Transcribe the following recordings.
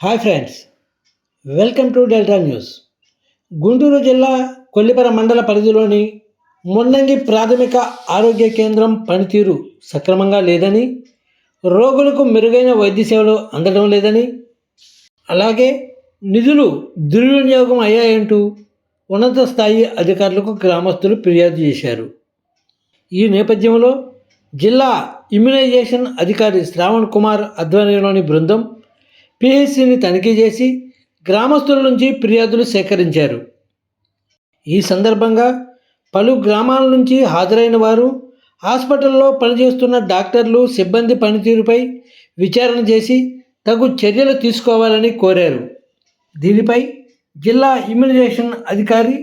Hi friends, welcome to delta news. Guntur జిల్లా కొల్లిపర మండల పరిధిలోని మొన్నంగి ప్రాథమిక ఆరోగ్య కేంద్రం పనితీరు సక్రమంగా లేదని, రోగులకు మెరుగైన వైద్య సేవలు అందడం లేదని, అలాగే నిధులు దుర్వినియోగం అయ్యాయంటూ ఉన్నత స్థాయి అధికారులకు గ్రామస్తులు ఫిర్యాదు చేశారు. ఈ నేపథ్యంలో జిల్లా ఇమ్యునైజేషన్ అధికారి శ్రావణ్ కుమార్ ఆధ్వర్యంలోని బృందం పిహెచ్సిని తనిఖీ చేసి గ్రామస్తుల నుంచి ఫిర్యాదులు సేకరించారు. ఈ సందర్భంగా పలు గ్రామాల నుంచి హాజరైన వారు హాస్పిటల్లో పనిచేస్తున్న డాక్టర్లు, సిబ్బంది పనితీరుపై విచారణ చేసి తగు చర్యలు తీసుకోవాలని కోరారు. దీనిపై జిల్లా ఇమ్యునైజేషన్ అధికారి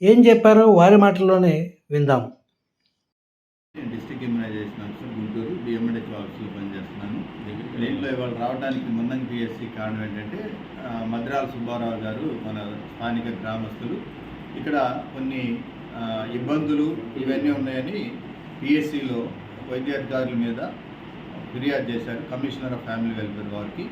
ఏం చెప్పారో వారి మాటల్లోనే విందాం. డిస్ట్రిక్ట్ ఇమ్యునైజేషన్ ఆఫీసర్ గుంటూరు డిఎంఎడ్హెచ్ ఆఫీసులో పనిచేస్తున్నాను. దీంట్లో ఇవాళ రావడానికి మున్నంగి పిఎస్సి కారణం ఏంటంటే మద్రాల సుబ్బారావు గారు మన స్థానిక గ్రామస్తులు ఇక్కడ కొన్ని ఇబ్బందులు ఇవన్నీ ఉన్నాయని పిఎస్సిలో వైద్యాధికారుల మీద ఫిర్యాదు చేశారు. కమిషనర్ ఆఫ్ ఫ్యామిలీ వెల్ఫేర్ వారికి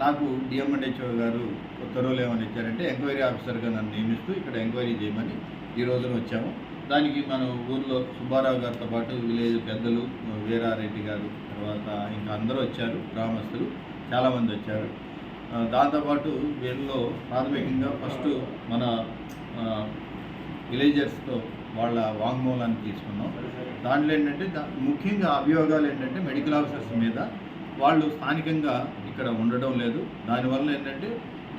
నాకు డిఎంఎడ్హెచ్ఓ గారు ఉత్తర్వులు ఏమని ఇచ్చారంటే ఎంక్వైరీ ఆఫీసర్గా నన్ను నియమిస్తూ ఇక్కడ ఎంక్వైరీ చేయమని ఈ రోజున వచ్చాము. దానికి మన ఊర్లో సుబ్బారావు గారితో పాటు విలేజ్ పెద్దలు వీరారెడ్డి గారు, తర్వాత ఇంకా అందరూ వచ్చారు, గ్రామస్తులు చాలామంది వచ్చారు. దాంతోపాటు వీళ్ళలో ప్రాథమికంగా ఫస్ట్ మన విలేజర్స్తో వాళ్ళ వాంగ్మూలాన్ని తీసుకున్నాం. దాంట్లో ఏంటంటే ముఖ్యంగా అభియోగాలు ఏంటంటే మెడికల్ ఆఫీసర్స్ మీద వాళ్ళు స్థానికంగా ఇక్కడ ఉండడం లేదు. దానివల్ల ఏంటంటే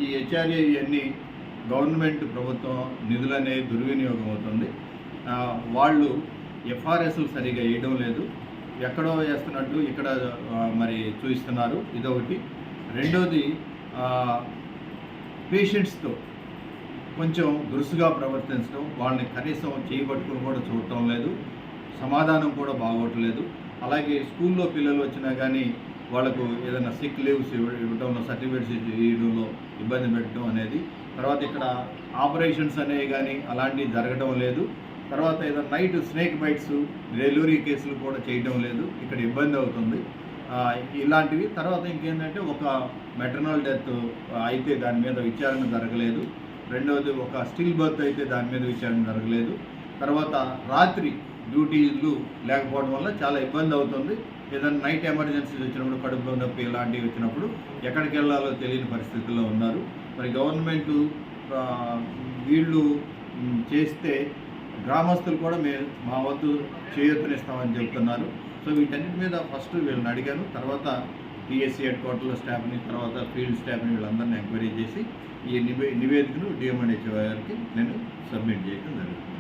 ఈ హెచ్ఆర్ఏ ఇవన్నీ గవర్నమెంట్ ప్రభుత్వం నిధులనే దుర్వినియోగం అవుతుంది. వాళ్ళు ఎఫ్ఆర్ఎస్లు సరిగా వేయడం లేదు, ఎక్కడో వేస్తున్నట్టు ఇక్కడ మరి చూపిస్తున్నారు. ఇదొకటి. రెండోది పేషెంట్స్తో కొంచెం దురుసుగా ప్రవర్తించడం, వాళ్ళని కనీసం చేయబట్టుకుని కూడా చూడటం లేదు, సమాధానం కూడా బాగోట్లేదు. అలాగే స్కూల్లో పిల్లలు వచ్చినా కానీ వాళ్ళకు ఏదైనా సిక్ లీవ్స్ ఇవ్వడంలో, సర్టిఫికేట్స్ ఇవ్వడంలో ఇబ్బంది పెట్టడం అనేది. తర్వాత ఇక్కడ ఆపరేషన్స్ అనేవి కానీ అలాంటివి జరగడం లేదు. తర్వాత ఏదో నైట్ స్నేక్ బైట్స్, డెలివరీ కేసులు కూడా చేయడం లేదు, ఇక్కడ ఇబ్బంది అవుతుంది. ఇలాంటివి. తర్వాత ఇంకేంటంటే ఒక మెటర్నల్ డెత్ అయితే దాని మీద విచారణ జరగలేదు. రెండవది ఒక స్టిల్ బర్త్ అయితే దాని మీద విచారణ జరగలేదు. తర్వాత రాత్రి డ్యూటీలు లేకపోవడం వల్ల చాలా ఇబ్బంది అవుతుంది. ఏదైనా నైట్ ఎమర్జెన్సీస్ వచ్చినప్పుడు, కడుపులో నొప్పి ఇలాంటివి వచ్చినప్పుడు ఎక్కడికి వెళ్ళాలో తెలియని పరిస్థితుల్లో ఉన్నారు. మరి గవర్నమెంట్ వీళ్ళు చేస్తే గ్రామస్తులు కూడా మా వద్దు చేయొత్తునిస్తామని చెప్తున్నారు. సో వీటన్నిటి మీద ఫస్ట్ వీళ్ళని అడిగాను. తర్వాత పిఎస్సి హెడ్ క్వార్టర్లో స్టాఫ్ని, తర్వాత ఫీల్డ్ స్టాఫ్ని వీళ్ళందరినీ ఎంక్వైరీ చేసి ఈ నివేదికను డిఎంఎడ్హెచ్ఓ గారికి నేను సబ్మిట్ చేయడం జరుగుతుంది.